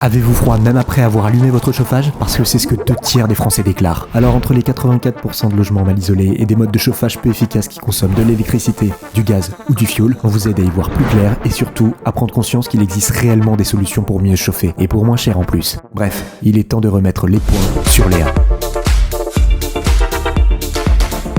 Avez-vous froid même après avoir allumé votre chauffage? Parce que c'est ce que 2/3 des Français déclarent. Alors entre les 84% de logements mal isolés et des modes de chauffage peu efficaces qui consomment de l'électricité, du gaz ou du fioul, on vous aide à y voir plus clair et surtout à prendre conscience qu'il existe réellement des solutions pour mieux chauffer et pour moins cher en plus. Bref, il est temps de remettre les points sur les A.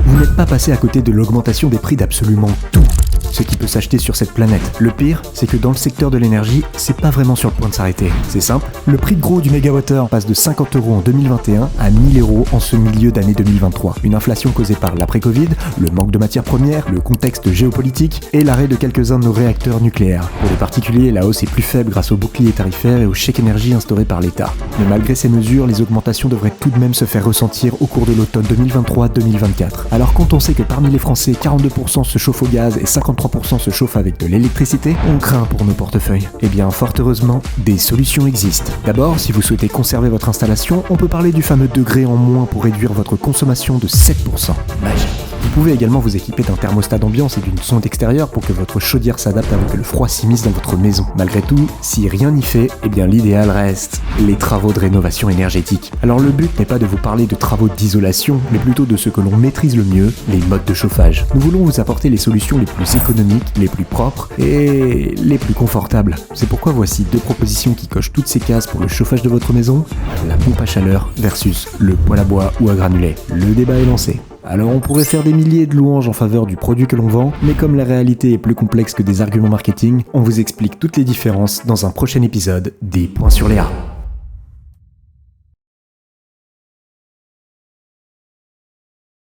Vous n'êtes pas passé à côté de l'augmentation des prix d'absolument tout ce qui peut s'acheter sur cette planète. Le pire, c'est que dans le secteur de l'énergie, c'est pas vraiment sur le point de s'arrêter. C'est simple, le prix de gros du mégawattheure passe de 50 € en 2021 à 1000 € en ce milieu d'année 2023. Une inflation causée par l'après-Covid, le manque de matières premières, le contexte géopolitique et l'arrêt de quelques-uns de nos réacteurs nucléaires. Pour les particuliers, la hausse est plus faible grâce au bouclier tarifaire et au chèque énergie instauré par l'État. Mais malgré ces mesures, les augmentations devraient tout de même se faire ressentir au cours de l'automne 2023-2024. Alors quand on sait que parmi les Français, 42% se chauffent au gaz et 53% se chauffent avec de l'électricité, on craint pour nos portefeuilles. Eh bien, fort heureusement, des solutions existent. D'abord, si vous souhaitez conserver votre installation, on peut parler du fameux degré en moins pour réduire votre consommation de 7%. Magique. Vous pouvez également vous équiper d'un thermostat d'ambiance et d'une sonde extérieure pour que votre chaudière s'adapte avant que le froid s'immisce dans votre maison. Malgré tout, si rien n'y fait, eh bien l'idéal reste les travaux de rénovation énergétique. Alors le but n'est pas de vous parler de travaux d'isolation, mais plutôt de ce que l'on maîtrise le mieux, les modes de chauffage. Nous voulons vous apporter les solutions les plus économiques, les plus propres et les plus confortables. C'est pourquoi voici deux propositions qui cochent toutes ces cases pour le chauffage de votre maison, la pompe à chaleur versus le poêle à bois ou à granulés. Le débat est lancé. Alors on pourrait faire des milliers de louanges en faveur du produit que l'on vend, mais comme la réalité est plus complexe que des arguments marketing, on vous explique toutes les différences dans un prochain épisode des Points sur les A.